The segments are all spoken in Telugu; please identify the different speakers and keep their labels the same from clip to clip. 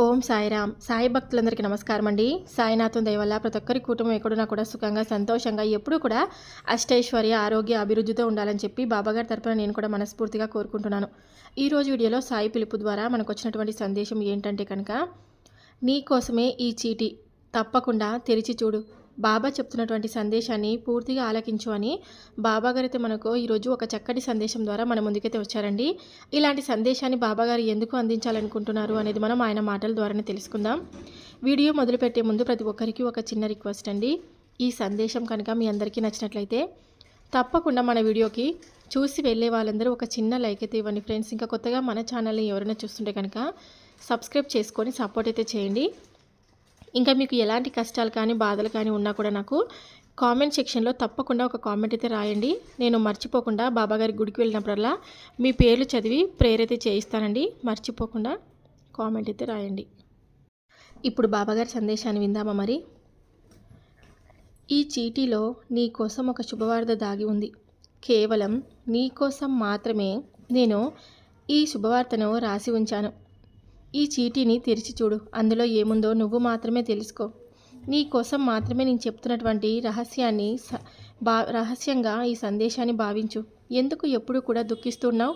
Speaker 1: ఓం సాయిరామ్. సాయి భక్తులందరికీ నమస్కారం అండి. సాయినాథం దయ వల్ల ప్రతి ఒక్కరి కుటుంబం ఎక్కడున్నా కూడా సుఖంగా సంతోషంగా ఎప్పుడూ కూడా అష్టైశ్వర్య ఆరోగ్య అభివృద్ధితో ఉండాలని చెప్పి బాబాగారి తరపున నేను కూడా మనస్ఫూర్తిగా కోరుకుంటున్నాను. ఈరోజు వీడియోలో సాయి పిలుపు ద్వారా మనకు వచ్చినటువంటి సందేశం ఏంటంటే కనుక, నీ కోసమే ఈ చీటీ తప్పకుండా తెరిచి చూడు, బాబా చెప్తున్నటువంటి సందేశాన్ని పూర్తిగా ఆలకించు అని బాబాగారైతే మనకు ఈరోజు ఒక చక్కటి సందేశం ద్వారా మన ముందుకైతే వచ్చారండి. ఇలాంటి సందేశాన్ని బాబాగారు ఎందుకు అందించాలనుకుంటున్నారు అనేది మనం ఆయన మాటల ద్వారానే తెలుసుకుందాం. వీడియో మొదలుపెట్టే ముందు ప్రతి ఒక్కరికి ఒక చిన్న రిక్వెస్ట్ అండి. ఈ సందేశం కనుక మీ అందరికీ నచ్చినట్లయితే తప్పకుండా మన వీడియోకి చూసి వెళ్ళే వాళ్ళందరూ ఒక చిన్న లైక్ అయితే ఇవ్వండి ఫ్రెండ్స్. ఇంకా కొత్తగా మన ఛానల్ని ఎవరైనా చూస్తుంటే కనుక సబ్స్క్రైబ్ చేసుకొని సపోర్ట్ అయితే చేయండి. ఇంకా మీకు ఎలాంటి కష్టాలు కానీ బాధలు కానీ ఉన్నా కూడా నాకు కామెంట్ సెక్షన్లో తప్పకుండా ఒక కామెంట్ అయితే రాయండి. నేను మర్చిపోకుండా బాబాగారి గుడికి వెళ్ళినప్పుడల్లా మీ పేర్లు చదివి ప్రేయర్ అయితే చేయిస్తానండి. మర్చిపోకుండా కామెంట్ అయితే రాయండి. ఇప్పుడు బాబాగారి సందేశాన్ని విందామా మరి. ఈ చీటీలో నీ కోసం ఒక శుభవార్త దాగి ఉంది. కేవలం నీ కోసం మాత్రమే నేను ఈ శుభవార్తను రాసి ఉంచాను. ఈ చీటీని తెరిచి చూడు, అందులో ఏముందో నువ్వు మాత్రమే తెలుసుకో. నీ కోసం మాత్రమే నేను చెప్తున్నటువంటి రహస్యంగా ఈ సందేశాన్ని భావించు. ఎందుకు ఎప్పుడు కూడా దుఃఖిస్తున్నావు?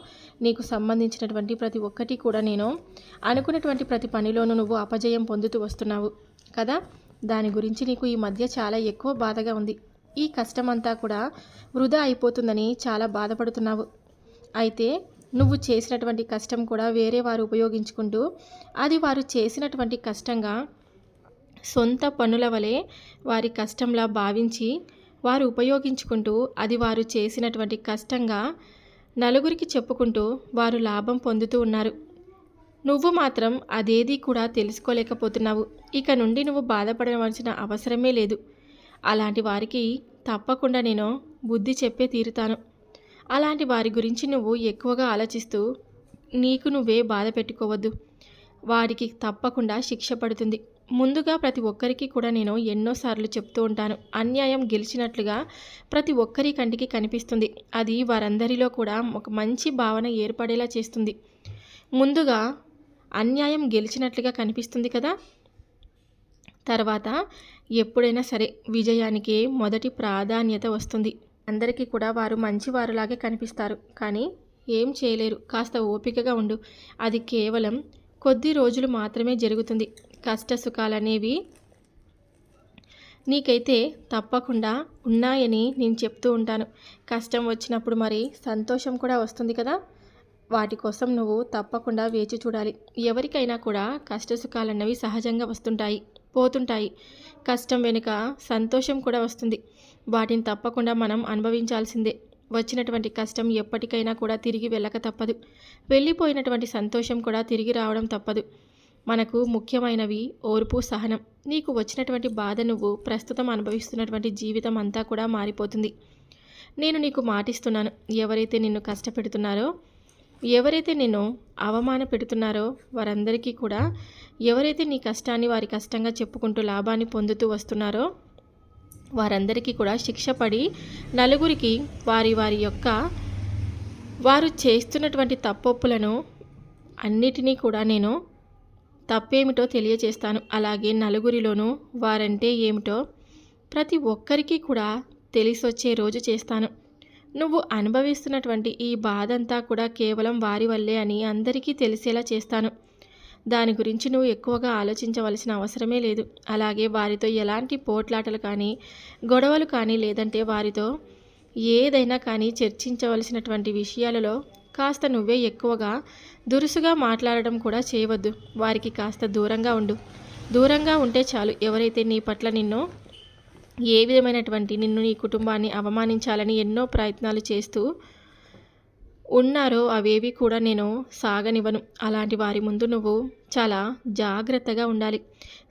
Speaker 1: నీకు సంబంధించినటువంటి ప్రతి ఒక్కటి కూడా నేను అనుకున్నటువంటి ప్రతి పనిలోనూ నువ్వు అపజయం పొందుతూ వస్తున్నావు కదా. దాని గురించి నీకు ఈ మధ్య చాలా ఎక్కువ బాధగా ఉంది. ఈ కష్టమంతా కూడా వృధా అయిపోతుందని చాలా బాధపడుతున్నావు. అయితే నువ్వు చేసినటువంటి కష్టం కూడా వేరే వారు ఉపయోగించుకుంటూ అది వారు చేసినటువంటి కష్టంగా సొంత పనుల వలె వారి కష్టంలా భావించి వారు ఉపయోగించుకుంటూ అది వారు చేసినటువంటి కష్టంగా నలుగురికి చెప్పుకుంటూ వారు లాభం పొందుతూ ఉన్నారు. నువ్వు మాత్రం అదేది కూడా తెలుసుకోలేకపోతున్నావు. ఇక నుండి నువ్వు బాధపడవలసిన అవసరమే లేదు. అలాంటి వారికి తప్పకుండా నేను బుద్ధి చెప్పే తీరుతాను. అలాంటి వారి గురించి నువ్వు ఎక్కువగా ఆలోచిస్తూ నీకు నువ్వే బాధ పెట్టుకోవద్దు. వారికి తప్పకుండా శిక్ష పడుతుంది. ముందుగా ప్రతి ఒక్కరికి కూడా నేను ఎన్నోసార్లు చెప్తూ ఉంటాను, అన్యాయం గెలిచినట్లుగా ప్రతి ఒక్కరి కంటికి కనిపిస్తుంది. అది వారందరిలో కూడా ఒక మంచి భావన ఏర్పడేలా చేస్తుంది. ముందుగా అన్యాయం గెలిచినట్లుగా కనిపిస్తుంది కదా. తర్వాత ఎప్పుడైనా సరే విజయానికి మొదటి ప్రాధాన్యత వస్తుంది. అందరికీ కూడా వారు మంచివారులాగే కనిపిస్తారు, కానీ ఏం చేయలేరు. కాస్త ఓపికగా ఉండు. అది కేవలం కొద్ది రోజులు మాత్రమే జరుగుతుంది. కష్ట సుఖాలనేవి నీకైతే తప్పకుండా ఉన్నాయని నేను చెప్తూ ఉంటాను. కష్టం వచ్చినప్పుడు మరి సంతోషం కూడా వస్తుంది కదా. వాటి కోసం నువ్వు తప్పకుండా వేచి చూడాలి. ఎవరికైనా కూడా కష్ట సుఖాలన్నవి సహజంగా వస్తుంటాయి, పోతుంటాయి. కష్టం వెనుక సంతోషం కూడా వస్తుంది. వాటిని తప్పకుండా మనం అనుభవించాల్సిందే. వచ్చినటువంటి కష్టం ఎప్పటికైనా కూడా తిరిగి వెళ్ళక తప్పదు. వెళ్ళిపోయినటువంటి సంతోషం కూడా తిరిగి రావడం తప్పదు. మనకు ముఖ్యమైనవి ఓర్పు, సహనం. నీకు వచ్చినటువంటి బాధ నువ్వు ప్రస్తుతం అనుభవిస్తున్నటువంటి జీవితం అంతా కూడా మారిపోతుంది. నేను నీకు మాటిస్తున్నాను, ఎవరైతే నిన్ను కష్టపెడుతున్నారో, ఎవరైతే నిన్ను అవమాన పెడుతున్నారో వారందరికీ కూడా, ఎవరైతే నీ కష్టాన్ని వారి కష్టంగా చెప్పుకుంటూ లాభాన్ని పొందుతూ వస్తున్నారో వారందరికీ కూడా శిక్ష పడి నలుగురికి వారు చేస్తున్నటువంటి తప్పొప్పులను అన్నిటినీ కూడా నేను తప్పేమిటో తెలియచేస్తాను. అలాగే నలుగురిలోనూ వారంటే ఏమిటో ప్రతి ఒక్కరికి కూడా తెలిసొచ్చే రోజు చేస్తాను. నువ్వు అనుభవిస్తున్నటువంటి ఈ బాధంతా కూడా కేవలం వారి వల్లే అని అందరికీ తెలిసేలా చేస్తాను. దాని గురించి నువ్వు ఎక్కువగా ఆలోచించవలసిన అవసరమే లేదు. అలాగే వారితో ఎలాంటి పోట్లాటలు కానీ, గొడవలు కానీ, లేదంటే వారితో ఏదైనా కానీ చర్చించవలసినటువంటి విషయాలలో కాస్త నువ్వే ఎక్కువగా దురుసుగా మాట్లాడడం కూడా చేయవద్దు. వారికి కాస్త దూరంగా ఉండు. దూరంగా ఉంటే చాలు. ఎవరైతే నీ పట్ల నిన్ను నీ కుటుంబాన్ని అవమానించాలని ఎన్నో ప్రయత్నాలు చేస్తూ ఉన్నారో అవేవి కూడా నేను సాగనివ్వను. అలాంటి వారి ముందు నువ్వు చాలా జాగ్రత్తగా ఉండాలి.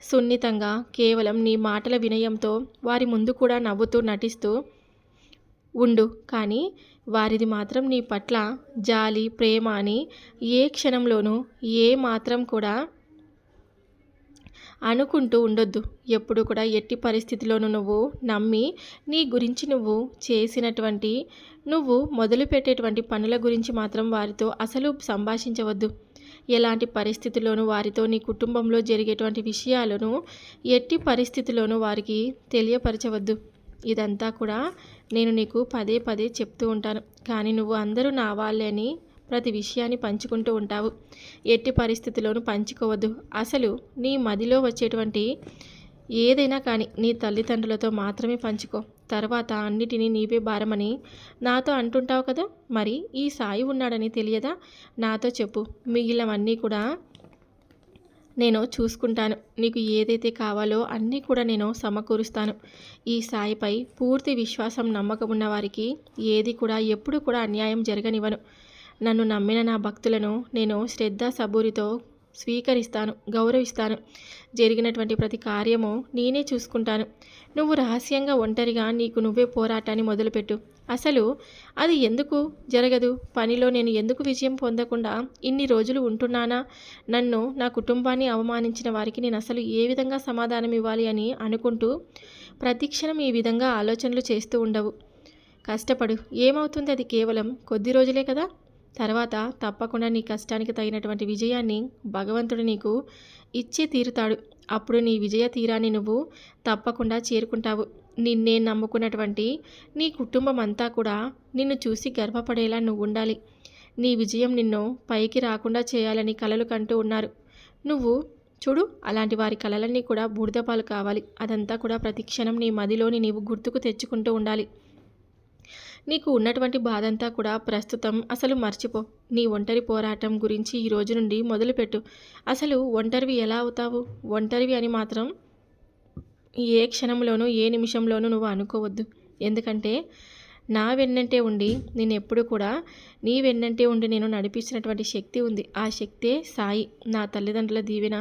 Speaker 1: సున్నితంగా కేవలం నీ మాటల వినయంతో వారి ముందు కూడా నవ్వుతూ నటిస్తూ ఉండు. కానీ వారిది మాత్రం నీ పట్ల జాలి, ప్రేమ అని ఏ క్షణంలోనూ ఏ మాత్రం కూడా అనుకుంటూ ఉండొద్దు. ఎప్పుడు కూడా ఎట్టి పరిస్థితిలోనూ నువ్వు నమ్మి నీ గురించి నువ్వు మొదలుపెట్టేటువంటి పనుల గురించి మాత్రం వారితో అసలు సంభాషించవద్దు. ఎలాంటి పరిస్థితుల్లోనూ వారితో నీ కుటుంబంలో జరిగేటువంటి విషయాలను ఎట్టి పరిస్థితుల్లోనూ వారికి తెలియపరచవద్దు. ఇదంతా కూడా నేను నీకు పదే పదే చెప్తూ ఉంటాను. కానీ నువ్వు అందరూ నా వాళ్ళే అని ప్రతి విషయాన్ని పంచుకుంటూ ఉంటావు. ఎట్టి పరిస్థితుల్లోనూ పంచుకోవద్దు. అసలు నీ మదిలో వచ్చేటువంటి ఏదైనా కానీ నీ తల్లిదండ్రులతో మాత్రమే పంచుకో. తర్వాత అన్నిటినీ నీవే భారమని నాతో అంటుంటావు కదా, మరి ఈ సాయి ఉన్నాడని తెలియదా? నాతో చెప్పు. మిగిలినవన్నీ కూడా నేను చూసుకుంటాను. నీకు ఏదైతే కావాలో అన్నీ కూడా నేను సమకూరుస్తాను. ఈ సాయిపై పూర్తి విశ్వాసం నమ్మకం ఉన్న వారికి ఏది కూడా ఎప్పుడు కూడా అన్యాయం జరగనివ్వను. నన్ను నమ్మిన నా భక్తులను నేను శ్రద్ధ సబూరితో స్వీకరిస్తాను, గౌరవిస్తాను. జరిగినటువంటి ప్రతి కార్యము నేనే చూసుకుంటాను. నువ్వు రహస్యంగా ఒంటరిగా నీకు నువ్వే పోరాటాన్ని మొదలుపెట్టు. అసలు అది ఎందుకు జరగదు? పనిలో నేను ఎందుకు విజయం పొందకుండా ఇన్ని రోజులు ఉంటున్నానా? నన్ను, నా కుటుంబాన్ని అవమానించిన వారికి నేను అసలు ఏ విధంగా సమాధానం ఇవ్వాలి అని అనుకుంటూ ప్రతిక్షణం ఈ విధంగా ఆలోచనలు చేస్తూ ఉండవు. కష్టపడు. ఏమవుతుంది? అది కేవలం కొద్ది రోజులే కదా. తర్వాత తప్పకుండా నీ కష్టానికి తగినటువంటి విజయాన్ని భగవంతుడు నీకు ఇచ్చే తీరుతాడు. అప్పుడు నీ విజయ తీరాన్ని నువ్వు తప్పకుండా చేరుకుంటావు. నిన్నే నమ్ముకున్నటువంటి నీ కుటుంబం అంతా కూడా నిన్ను చూసి గర్వపడేలా నువ్వు ఉండాలి. నీ విజయం నిన్ను పైకి రాకుండా చేయాలని కలలు కంటూ ఉన్నారు. నువ్వు చూడు, అలాంటి వారి కలలన్నీ కూడా బూడిదపాలు కావాలి. అదంతా కూడా ప్రతి క్షణం నీ మదిలోని నీవు గుర్తుకు తెచ్చుకుంటూ ఉండాలి. నీకు ఉన్నటువంటి బాధంతా కూడా ప్రస్తుతం అసలు మర్చిపో. నీ ఒంటరి పోరాటం గురించి ఈ రోజు నుండి మొదలుపెట్టు. అసలు ఒంటరివి ఎలా అవుతావు? ఒంటరివి అని మాత్రం ఏ క్షణంలోనూ ఏ నిమిషంలోనూ నువ్వు అనుకోవద్దు. ఎందుకంటే నా వెన్నంటే ఉండి నేను ఎప్పుడు కూడా నీ వెన్నంటే ఉండి నేను నడిపించినటువంటి శక్తి ఉంది. ఆ శక్తే సాయి. నా తల్లిదండ్రుల దీవెన,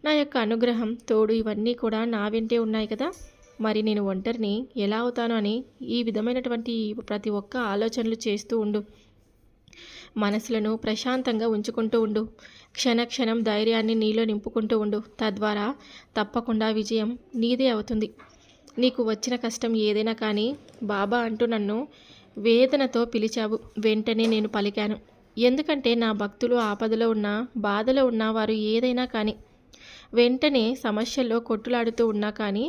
Speaker 1: నా యొక్క అనుగ్రహం, తోడు ఇవన్నీ కూడా నా వెంటే ఉన్నాయి కదా. మరి నేను ఒంటరిని ఎలా అవుతాను అని ఈ విధమైనటువంటి ప్రతి ఒక్క ఆలోచనలు చేస్తూ ఉండు. మనసులను ప్రశాంతంగా ఉంచుకుంటూ ఉండు. క్షణక్షణం ధైర్యాన్ని నీలో నింపుకుంటూ ఉండు. తద్వారా తప్పకుండా విజయం నీదే అవుతుంది. నీకు వచ్చిన కష్టం ఏదైనా కానీ బాబా అంటూ నన్ను వేదనతో పిలిచావు. వెంటనే నేను పలికాను. ఎందుకంటే నా భక్తులు ఆపదలో ఉన్న, బాధలో ఉన్న వారు ఏదైనా కానీ వెంటనే సమస్యల్లో కొట్టులాడుతూ ఉన్నా కానీ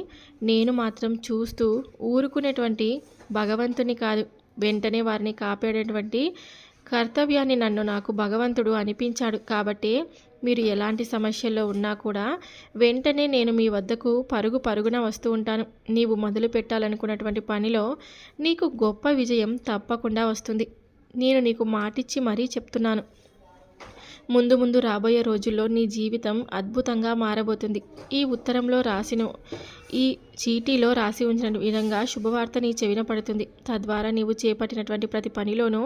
Speaker 1: నేను మాత్రం చూస్తూ ఊరుకునేటువంటి భగవంతుని కాదు. వెంటనే వారిని కాపాడేటువంటి కర్తవ్యాన్ని నాకు భగవంతుడు అనిపించాడు. కాబట్టి మీరు ఎలాంటి సమస్యల్లో ఉన్నా కూడా వెంటనే నేను మీ వద్దకు పరుగున వస్తూ ఉంటాను. నీవు మొదలు పెట్టాలనుకున్నటువంటి పనిలో నీకు గొప్ప విజయం తప్పకుండా వస్తుంది. నేను నీకు మాటిచ్చి మరీ చెప్తున్నాను. ముందు రాబోయే రోజుల్లో నీ జీవితం అద్భుతంగా మారబోతుంది. ఈ ఉత్తరంలో ఈ చీటీలో రాసి ఉంచిన విధంగా శుభవార్త నీ చెవిన పడుతుంది. తద్వారా నీవు చేపట్టినటువంటి ప్రతి పనిలోనూ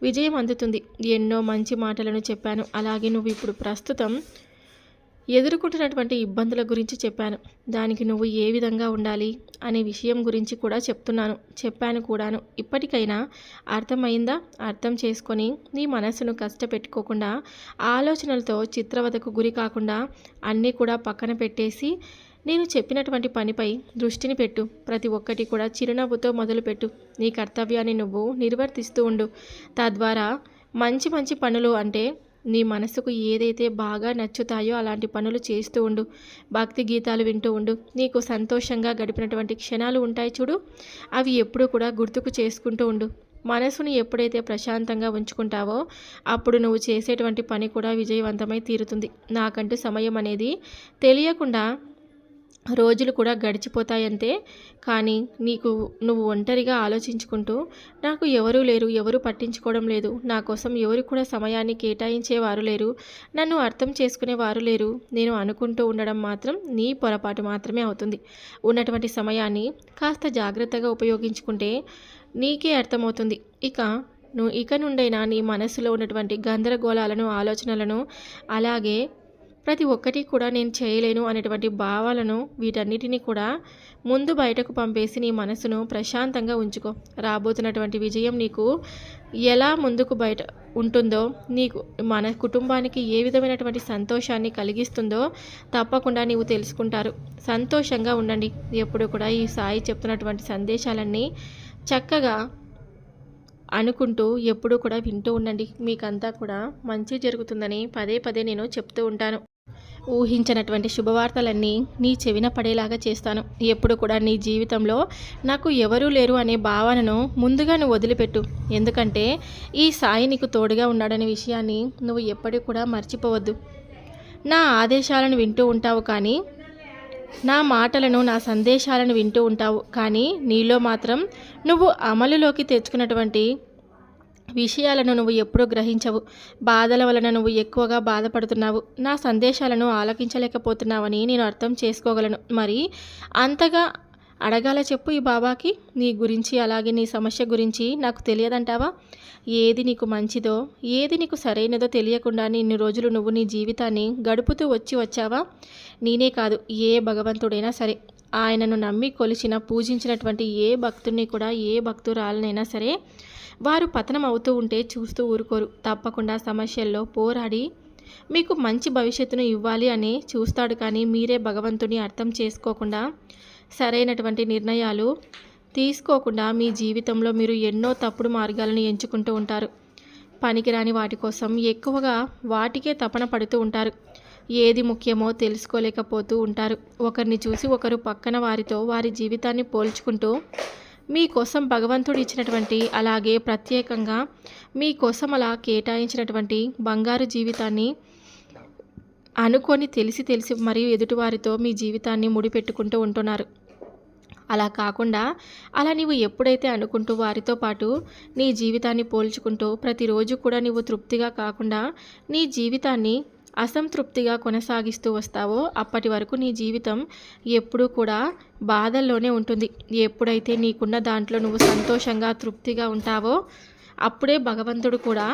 Speaker 1: విజయం అందుతుంది. ఎన్నో మంచి మాటలను చెప్పాను. అలాగే నువ్వు ఇప్పుడు ప్రస్తుతం ఎదుర్కొంటున్నటువంటి ఇబ్బందుల గురించి చెప్పాను. దానికి నువ్వు ఏ విధంగా ఉండాలి అనే విషయం గురించి కూడా చెప్పాను కూడాను. ఇప్పటికైనా అర్థమైందా? అర్థం చేసుకొని నీ మనసును కష్టపెట్టుకోకుండా, ఆలోచనలతో చిత్రవదకు గురి కాకుండా అన్నీ కూడా పక్కన పెట్టేసి నేను చెప్పినటువంటి పనిపై దృష్టిని పెట్టు. ప్రతి ఒక్కటి కూడా చిరునవ్వుతో మొదలుపెట్టు. నీ కర్తవ్యాన్ని నువ్వు నిర్వర్తిస్తూ ఉండు. తద్వారా మంచి పనులు అంటే నీ మనసుకు ఏదైతే బాగా నచ్చుతాయో అలాంటి పనులు చేస్తూ ఉండు. భక్తి గీతాలు వింటూ ఉండు. నీకు సంతోషంగా గడిపినటువంటి క్షణాలు ఉంటాయి చూడు, అవి ఎప్పుడూ కూడా గుర్తుకు చేసుకుంటూ ఉండు. మనసుని ఎప్పుడైతే ప్రశాంతంగా ఉంచుకుంటావో అప్పుడు నువ్వు చేసేటువంటి పని కూడా విజయవంతమై తీరుతుంది. నాకంటూ సమయం అనేది తెలియకుండా రోజులు కూడా గడిచిపోతాయంతే. కానీ నువ్వు ఒంటరిగా ఆలోచించుకుంటూ నాకు ఎవరూ లేరు, ఎవరు పట్టించుకోవడం లేదు, నా కోసం ఎవరు కూడా సమయాన్ని కేటాయించేవారు లేరు, నన్ను అర్థం చేసుకునేవారు లేరు, నేను అనుకుంటూ ఉండడం మాత్రం నీ పొరపాటు మాత్రమే అవుతుంది. ఉన్నటువంటి సమయాన్ని కాస్త జాగ్రత్తగా ఉపయోగించుకుంటే నీకే అర్థమవుతుంది. ఇక నుండైనా నీ మనసులో ఉన్నటువంటి గందరగోళాలను, ఆలోచనలను, అలాగే ప్రతి ఒక్కటి కూడా నేను చేయలేను అనేటువంటి భావాలను, వీటన్నిటిని కూడా ముందు బయటకు పంపేసి నీ మనసును ప్రశాంతంగా ఉంచుకో. రాబోతున్నటువంటి విజయం నీకు ఎలా ముందుకు బయట ఉంటుందో, నీకు మన కుటుంబానికి ఏ విధమైనటువంటి సంతోషాన్ని కలిగిస్తుందో తప్పకుండా నీవు తెలుసుకుంటారు. సంతోషంగా ఉండండి. ఎప్పుడు కూడా ఈ సాయి చెప్తున్నటువంటి సందేశాలన్నీ చక్కగా అనుకుంటూ ఎప్పుడూ కూడా వింటూ ఉండండి. మీకంతా కూడా మంచి జరుగుతుందని పదే పదే నేను చెప్తూ ఉంటాను. ఊహించినటువంటి శుభవార్తలన్నీ నీ చెవిన పడేలాగా చేస్తాను. ఎప్పుడు కూడా నీ జీవితంలో నాకు ఎవరూ లేరు అనే భావనను ముందుగా నువ్వు వదిలిపెట్టు. ఎందుకంటే ఈ సాయి నీకు తోడుగా ఉన్నాడనే విషయాన్ని నువ్వు ఎప్పటికీ కూడా మర్చిపోవద్దు. నా ఆదేశాలను వింటూ ఉంటావు కానీ, నా మాటలను, నా సందేశాలను వింటూ ఉంటావు కానీ, నీలో మాత్రం నువ్వు అమలులోకి తెచ్చుకున్నటువంటి విషయాలను నువ్వు ఎప్పుడూ గ్రహించవు. బాధల వలన నువ్వు ఎక్కువగా బాధపడుతున్నావు. నా సందేశాలను ఆలకించలేకపోతున్నావని నేను అర్థం చేసుకోగలను. మరి అంతగా అడగాల చెప్పు ఈ బాబాకి నీ గురించి, అలాగే నీ సమస్య గురించి నాకు తెలియదంటావా? ఏది నీకు మంచిదో, ఏది నీకు సరైనదో తెలియకుండా ఇన్ని రోజులు నువ్వు నీ జీవితాన్ని గడుపుతూ వచ్చావా? నేనే కాదు, ఏ భగవంతుడైనా సరే, ఆయనను నమ్మి కొలిచిన, పూజించినటువంటి ఏ భక్తుడిని కూడా, ఏ భక్తురాలనైనా సరే, వారు పతనం అవుతూ ఉంటే చూస్తూ ఊరుకోరు. తప్పకుండా సమస్యల్లో పోరాడి మీకు మంచి భవిష్యత్తును ఇవ్వాలి అని చూస్తాడు. కానీ మీరే భగవంతుని అర్థం చేసుకోకుండా, సరైనటువంటి నిర్ణయాలు తీసుకోకుండా మీ జీవితంలో మీరు ఎన్నో తప్పుడు మార్గాలను ఎంచుకుంటూ ఉంటారు. పనికిరాని వాటి కోసం ఎక్కువగా వాటికే తపన పడుతూ ఉంటారు. ఏది ముఖ్యమో తెలుసుకోలేకపోతూ ఉంటారు. ఒకరిని చూసి ఒకరు పక్కన వారితో వారి జీవితాన్ని పోల్చుకుంటూ, మీకోసం భగవంతుడు ఇచ్చినటువంటి, అలాగే ప్రత్యేకంగా మీకోసం అలా కేటాయించినటువంటి బంగారు జీవితాన్ని అనుకొని తెలిసి మరియు ఎదుటివారితో మీ జీవితాన్ని ముడిపెట్టుకుంటూ ఉంటున్నారు. అలా కాకుండా, అలా నీవు ఎప్పుడైతే అనుకుంటూ వారితో పాటు నీ జీవితాన్ని పోల్చుకుంటూ ప్రతిరోజు కూడా నీవు తృప్తిగా కాకుండా నీ జీవితాన్ని అసంతృప్తిగా కొనసాగిస్తూ వస్తావో, అప్పటి వరకు నీ జీవితం ఎప్పుడూ కూడా బాధల్లోనే ఉంటుంది. ఎప్పుడైతే నీకున్న దాంట్లో నువ్వు సంతోషంగా తృప్తిగా ఉంటావో, అప్పుడే భగవంతుడు కూడా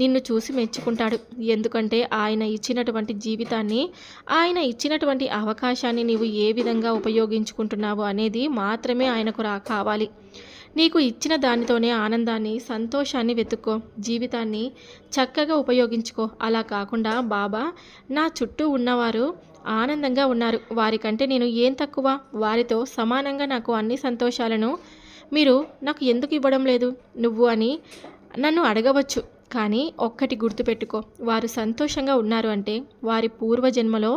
Speaker 1: నిన్ను చూసి మెచ్చుకుంటాడు. ఎందుకంటే ఆయన ఇచ్చినటువంటి జీవితాన్ని, ఆయన ఇచ్చినటువంటి అవకాశాన్ని నీవు ఏ విధంగా ఉపయోగించుకుంటున్నావు అనేది మాత్రమే ఆయనకు కావాలి. నీకు ఇచ్చిన దానితోనే ఆనందాన్ని, సంతోషాన్ని వెతుక్కో. జీవితాన్ని చక్కగా ఉపయోగించుకో. అలా కాకుండా, బాబా నా చుట్టూ ఉన్నవారు ఆనందంగా ఉన్నారు, వారికంటే నేను ఏం తక్కువ, వారితో సమానంగా నాకు అన్ని సంతోషాలను మీరు నాకు ఎందుకు ఇవ్వడం లేదు నువ్వు అని నన్ను అడగవచ్చు. కానీ ఒక్కటి గుర్తుపెట్టుకో, వారు సంతోషంగా ఉన్నారు అంటే వారి పూర్వజన్మలో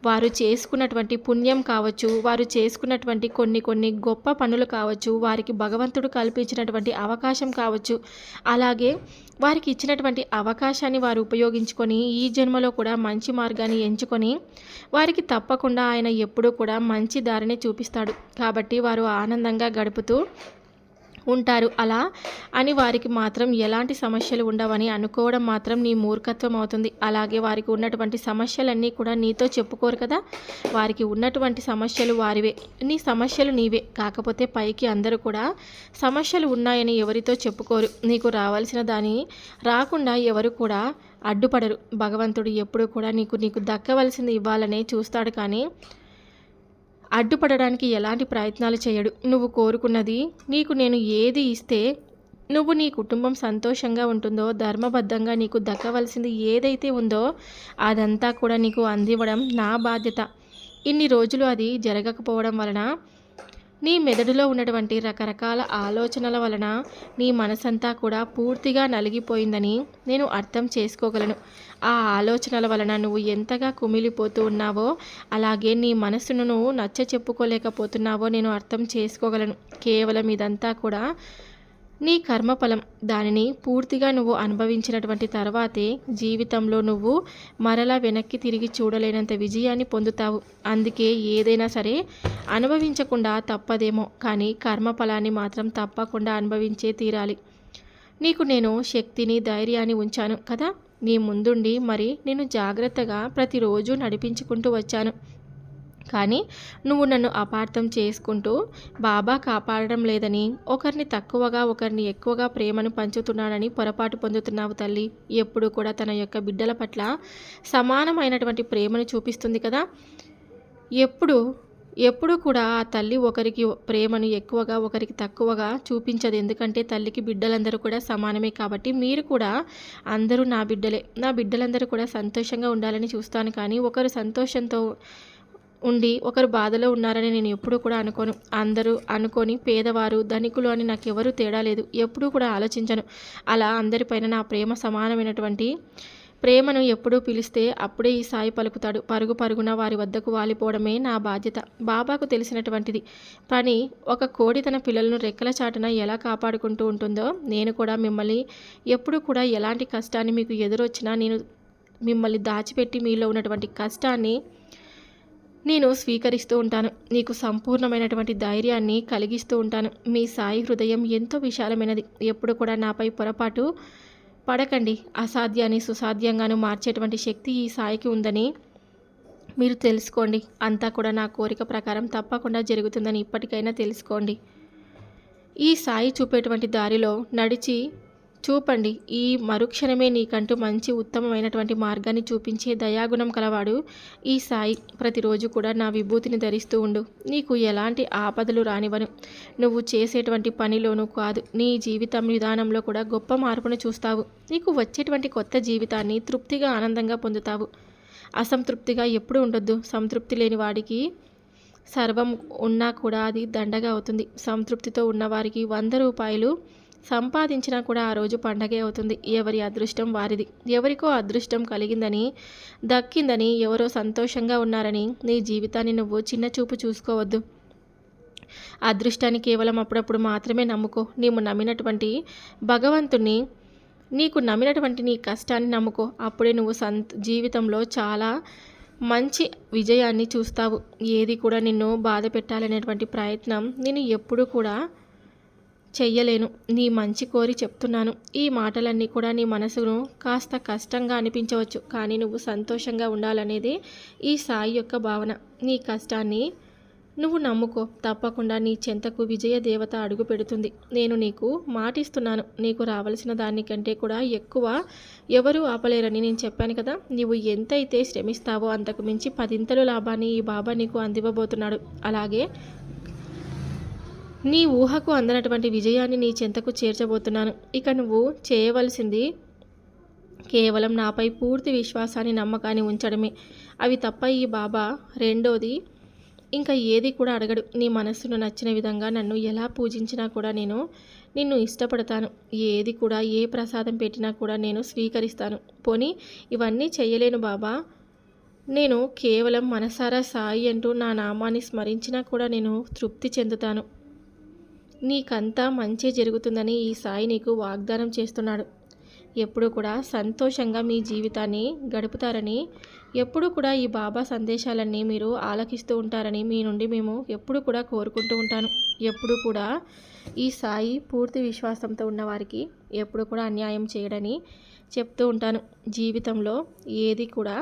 Speaker 1: వారు చేసుకున్నటువంటి పుణ్యం కావచ్చు, వారు చేసుకున్నటువంటి కొన్ని గొప్ప పనులు కావచ్చు, వారికి భగవంతుడు కల్పించినటువంటి అవకాశం కావచ్చు, అలాగే వారికి ఇచ్చినటువంటి అవకాశాన్ని వారు ఉపయోగించుకొని ఈ జన్మలో కూడా మంచి మార్గాన్ని ఎంచుకొని వారికి తప్పకుండా ఆయన ఎప్పుడూ కూడా మంచి దారిని చూపిస్తాడు. కాబట్టి వారు ఆనందంగా గడుపుతూ ఉంటారు. అలా అని వారికి మాత్రం ఎలాంటి సమస్యలు ఉండవని అనుకోవడం మాత్రం నీ మూర్ఖత్వం అవుతుంది. అలాగే వారికి ఉన్నటువంటి సమస్యలన్నీ కూడా నీతో చెప్పుకోరు కదా. వారికి ఉన్నటువంటి సమస్యలు వారివే, నీ సమస్యలు నీవే. కాకపోతే పైకి అందరూ కూడా సమస్యలు ఉన్నాయని ఎవరితో చెప్పుకోరు. నీకు రావాల్సిన దాని రాకుండా ఎవరు కూడా అడ్డుపడరు. భగవంతుడు ఎప్పుడూ కూడా నీకు దక్కవలసింది ఇవ్వాలనే చూస్తాడు, కానీ అడ్డుపడడానికి ఎలాంటి ప్రయత్నాలు చేయడు. నువ్వు కోరుకున్నది, నీకు నేను ఏది ఇస్తే నువ్వు నీ కుటుంబం సంతోషంగా ఉంటుందో, ధర్మబద్ధంగా నీకు దక్కవలసింది ఏదైతే ఉందో అదంతా కూడా నీకు అందివ్వడం నా బాధ్యత. ఇన్ని రోజులు అది జరగకపోవడం వలన, నీ మెదడులో ఉన్నటువంటి రకరకాల ఆలోచనల వలన నీ మనసంతా కూడా పూర్తిగా నలిగిపోయిందని నేను అర్థం చేసుకోగలను. ఆ ఆలోచనల వలన నువ్వు ఎంతగా కుమిలిపోతూ ఉన్నావో, అలాగే నీ మనసును నువ్వు నచ్చ చెప్పుకోలేకపోతున్నావో నేను అర్థం చేసుకోగలను. కేవలం ఇదంతా కూడా నీ కర్మఫలం. దానిని పూర్తిగా నువ్వు అనుభవించినటువంటి తర్వాతే జీవితంలో నువ్వు మరలా వెనక్కి తిరిగి చూడలేనంత విజయాన్ని పొందుతావు. అందుకే ఏదైనా సరే అనుభవించకుండా తప్పదేమో, కానీ కర్మఫలాన్ని మాత్రం తప్పకుండా అనుభవించే తీరాలి. నీకు నేను శక్తిని, ధైర్యాన్ని ఉంచాను కదా, నీ ముందుండి మరి నేను జాగ్రత్తగా ప్రతిరోజు నడిపించుకుంటూ వచ్చాను. కానీ నువ్వు నన్ను అపార్థం చేసుకుంటూ బాబా కాపాడడం లేదని, ఒకరిని తక్కువగా ఒకరిని ఎక్కువగా ప్రేమను పంచుతున్నానని పొరపాటు పొందుతున్నావు తల్లి. ఎప్పుడు కూడా తన యొక్క బిడ్డల పట్ల సమానమైనటువంటి ప్రేమను చూపిస్తుంది కదా. ఎప్పుడు కూడా ఆ తల్లి ఒకరికి ప్రేమను ఎక్కువగా ఒకరికి తక్కువగా చూపించదు. ఎందుకంటే తల్లికి బిడ్డలందరూ కూడా సమానమే. కాబట్టి మీరు కూడా అందరూ నా బిడ్డలే. నా బిడ్డలందరూ కూడా సంతోషంగా ఉండాలని చూస్తాను. కానీ ఒకరు సంతోషంతో ఉండి ఒకరు బాధలో ఉన్నారని నేను ఎప్పుడూ కూడా అనుకోను. అందరూ అనుకొని పేదవారు ధనికులు అని నాకెవరూ తేడా లేదు. ఎప్పుడూ కూడా ఆలోచించను. అలా అందరిపైన నా ప్రేమ సమానమైనటువంటి ప్రేమను ఎప్పుడూ పిలిస్తే అప్పుడే ఈ సాయి పలుకుతాడు. పరుగు పరుగున వారి వద్దకు వాలిపోవడమే నా బాధ్యత. బాబాకు తెలిసినటువంటిది పని ఒక కోడి తన పిల్లలను రెక్కల చాటున ఎలా కాపాడుకుంటూ ఉంటుందో నేను కూడా మిమ్మల్ని ఎప్పుడు కూడా ఎలాంటి కష్టాన్ని మీకు ఎదురొచ్చినా నేను మిమ్మల్ని దాచిపెట్టి మీలో ఉన్నటువంటి కష్టాన్ని నేను స్వీకరిస్తూ ఉంటాను. నీకు సంపూర్ణమైనటువంటి ధైర్యాన్ని కలిగిస్తూ ఉంటాను. మీ సాయి హృదయం ఎంతో విశాలమైనది. ఎప్పుడు కూడా నాపై పొరపాటు పడకండి. అసాధ్యాన్ని సుసాధ్యంగాను మార్చేటువంటి శక్తి ఈ సాయికి ఉందని మీరు తెలుసుకోండి. అంతా కూడా నా కోరిక ప్రకారం తప్పకుండా జరుగుతుందని ఇప్పటికైనా తెలుసుకోండి. ఈ సాయి చూపేటువంటి దారిలో నడిచి చూపండి. ఈ మరుక్షణమే నీకంటూ మంచి ఉత్తమమైనటువంటి మార్గాన్ని చూపించే దయాగుణం కలవాడు ఈ సాయి. ప్రతిరోజు కూడా నా విభూతిని ధరిస్తూ ఉండు. నీకు ఎలాంటి ఆపదలు రానివ్వను. నువ్వు చేసేటువంటి పనిలోనూ కాదు, నీ జీవితం విధానంలో కూడా గొప్ప మార్పును చూస్తావు. నీకు వచ్చేటువంటి కొత్త జీవితాన్ని తృప్తిగా ఆనందంగా పొందుతావు. అసంతృప్తిగా ఎప్పుడూ ఉండొద్దు. సంతృప్తి లేని వాడికి సర్వం ఉన్నా కూడా అది దండగా అవుతుంది. సంతృప్తితో ఉన్నవారికి 100 రూపాయలు సంపాదించినా కూడా ఆ రోజు పండగే అవుతుంది. ఎవరి అదృష్టం వారిది. ఎవరికో అదృష్టం కలిగిందని దక్కిందని ఎవరో సంతోషంగా ఉన్నారని నీ జీవితాన్ని నువ్వు చిన్న చూపు చూసుకోవద్దు. అదృష్టాన్ని కేవలం అప్పుడప్పుడు మాత్రమే నమ్ముకో. నీవు నమ్మినటువంటి భగవంతుణ్ణి, నీకు నమ్మినటువంటి నీ కష్టాన్ని నమ్ముకో. అప్పుడే నువ్వు జీవితంలో చాలా మంచి విజయాన్ని చూస్తావు. ఏది కూడా నిన్ను బాధ పెట్టాలనేటువంటి ప్రయత్నం నేను ఎప్పుడూ కూడా చెయ్యలేను. నీ మంచి కోరి చెప్తున్నాను. ఈ మాటలన్నీ కూడా నీ మనసును కాస్త కష్టంగా అనిపించవచ్చు, కానీ నువ్వు సంతోషంగా ఉండాలనేది ఈ సాయి యొక్క భావన. నీ కష్టాన్ని నువ్వు నమ్ముకో. తప్పకుండా నీ చెంతకు విజయ దేవత అడుగు పెడుతుంది. నేను నీకు మాటిస్తున్నాను. నీకు రావాల్సిన దానికంటే కూడా ఎక్కువ ఎవరూ ఆపలేరని నేను చెప్పాను కదా. నీవు ఎంతైతే శ్రమిస్తావో అంతకు మించి 10 లాభాన్ని ఈ బాబా నీకు అందివ్వబోతున్నాడు. అలాగే నీ ఊహకు అందనటువంటి విజయాన్ని నీ చెంతకు చేర్చబోతున్నాను. ఇక నువ్వు చేయవలసింది కేవలం నాపై పూర్తి విశ్వాసాన్ని, నమ్మకాన్ని ఉంచడమే. అవి తప్ప ఈ బాబా రెండోది ఇంకా ఏది కూడా అడగడు. నీ మనస్సును నచ్చిన విధంగా నన్ను ఎలా పూజించినా కూడా నేను నిన్ను ఇష్టపడతాను. ఏది కూడా ఏ ప్రసాదం పెట్టినా కూడా నేను స్వీకరిస్తాను. పోనీ ఇవన్నీ చేయలేను బాబా, నేను కేవలం మనసారా సాయి అంటూ నా నామాన్ని స్మరించినా కూడా నేను తృప్తి చెందుతాను. నీకంతా మంచి జరుగుతుందని ఈ సాయి నీకు వాగ్దానం చేస్తున్నాడు. ఎప్పుడు కూడా సంతోషంగా మీ జీవితాన్ని గడుపుతారని, ఎప్పుడు కూడా ఈ బాబా సందేశాలన్నీ మీరు ఆలకిస్తూ ఉంటారని మీ నుండి మేము ఎప్పుడు కూడా కోరుకుంటూ ఉంటాను. ఎప్పుడు కూడా ఈ సాయి పూర్తి విశ్వాసంతో ఉన్నవారికి ఎప్పుడు కూడా అన్యాయం చేయడని చెప్తూ ఉంటాను. జీవితంలో ఏది కూడా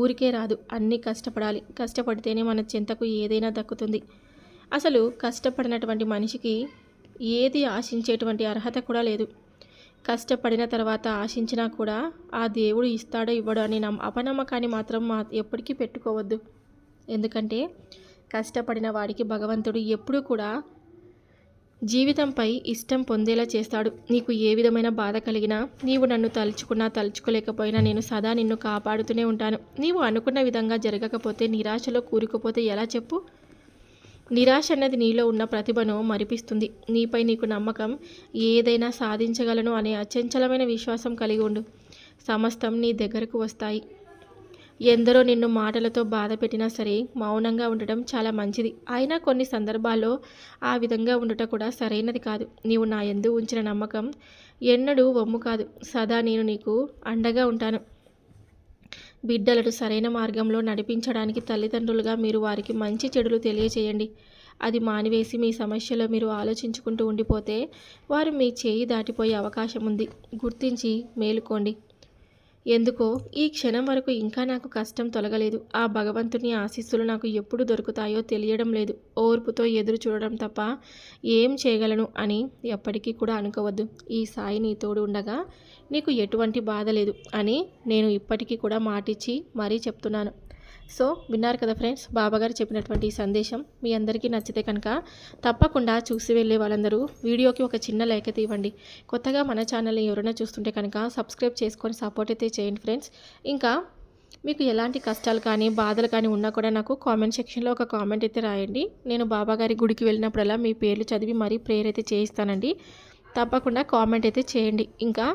Speaker 1: ఊరికే రాదు. అన్నీ కష్టపడాలి. కష్టపడితేనే మన చెంతకు ఏదైనా దక్కుతుంది. అసలు కష్టపడినటువంటి మనిషికి ఏది ఆశించేటువంటి అర్హత కూడా లేదు. కష్టపడిన తర్వాత ఆశించినా కూడా ఆ దేవుడు ఇస్తాడో ఇవ్వడో అని అపనమ్మకాన్ని మాత్రం ఎప్పటికీ పెట్టుకోవద్దు. ఎందుకంటే కష్టపడిన వాడికి భగవంతుడు ఎప్పుడూ కూడా జీవితంపై ఇష్టం పొందేలా చేస్తాడు. నీకు ఏ విధమైన బాధ కలిగినా, నీవు నన్ను తలుచుకున్నా తలుచుకోలేకపోయినా నేను సదా నిన్ను కాపాడుతూనే ఉంటాను. నీవు అనుకున్న విధంగా జరగకపోతే, నిరాశలో కూరుకుపోతే ఎలా చెప్పు? నిరాశ అన్నది నీలో ఉన్న ప్రతిభను మరిపిస్తుంది. నీపై నీకు నమ్మకం, ఏదైనా సాధించగలను అనే అచంచలమైన విశ్వాసం కలిగి ఉండు. సమస్తం నీ దగ్గరకు వస్తాయి. ఎందరో నిన్ను మాటలతో బాధ పెట్టినా సరే మౌనంగా ఉండటం చాలా మంచిది. అయినా కొన్ని సందర్భాల్లో ఆ విధంగా ఉండటం కూడా సరైనది కాదు. నీవు నా యందు ఉంచిన నమ్మకం ఎన్నడూ వమ్ము కాదు. సదా నేను నీకు అండగా ఉంటాను. బిడ్డలను సరైన మార్గంలో నడిపించడానికి తల్లిదండ్రులుగా మీరు వారికి మంచి చెడులు తెలియచేయండి. అది మానివేసి మీ సమస్యలో మీరు ఆలోచించుకుంటూ ఉండిపోతే వారు మీ చేయి దాటిపోయే అవకాశం ఉంది. గుర్తించి మేలుకోండి. ఎందుకో ఈ క్షణం వరకు ఇంకా నాకు కష్టం తొలగలేదు. ఆ భగవంతుని ఆశీస్సులు నాకు ఎప్పుడు దొరుకుతాయో తెలియడం లేదు. ఓర్పుతో ఎదురు చూడడం తప్ప ఏం చేయగలను అని ఎప్పటికీ కూడా అనుకోవద్దు. ఈ సాయి నీ తోడు ఉండగా నీకు ఎటువంటి బాధ లేదు అని నేను ఇప్పటికీ కూడా మాటిచ్చి మరీ చెప్తున్నాను. సో విన్నారు కదా ఫ్రెండ్స్, బాబాగారు చెప్పినటువంటి ఈ సందేశం మీ అందరికీ నచ్చితే కనుక తప్పకుండా చూసి వెళ్ళే వాళ్ళందరూ వీడియోకి ఒక చిన్న లైక్ అయితే ఇవ్వండి. కొత్తగా మన ఛానల్ని ఎవరైనా చూస్తుంటే కనుక సబ్స్క్రైబ్ చేసుకొని సపోర్ట్ అయితే చేయండి ఫ్రెండ్స్. ఇంకా మీకు ఎలాంటి కష్టాలు కానీ బాధలు కానీ ఉన్నా కూడా నాకు కామెంట్ సెక్షన్లో ఒక కామెంట్ అయితే రాయండి. నేను బాబాగారి గుడికి వెళ్ళినప్పుడల్లా మీ పేర్లు చదివి మరీ ప్రేయర్ అయితే చేయిస్తానండి. తప్పకుండా కామెంట్ అయితే చేయండి. ఇంకా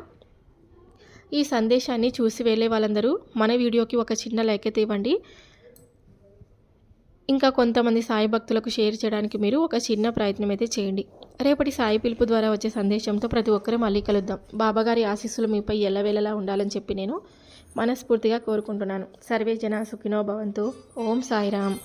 Speaker 1: ఈ సందేశాన్ని చూసి వెళ్ళే వాళ్ళందరూ మన వీడియోకి ఒక చిన్న లైక్ అయితే ఇవ్వండి. ఇంకా కొంతమంది సాయి భక్తులకు షేర్ చేయడానికి మీరు ఒక చిన్న ప్రయత్నం అయితే చేయండి. రేపటి సాయి పిలుపు ద్వారా వచ్చే సందేశంతో ప్రతి ఒక్కరూ మళ్ళీ కలుద్దాం. బాబాగారి ఆశీస్సులు మీపై ఎల్లవేళలా ఉండాలని చెప్పి నేను మనస్ఫూర్తిగా కోరుకుంటున్నాను. సర్వే జన సుఖినో భవంతు. ఓం సాయిరామ్.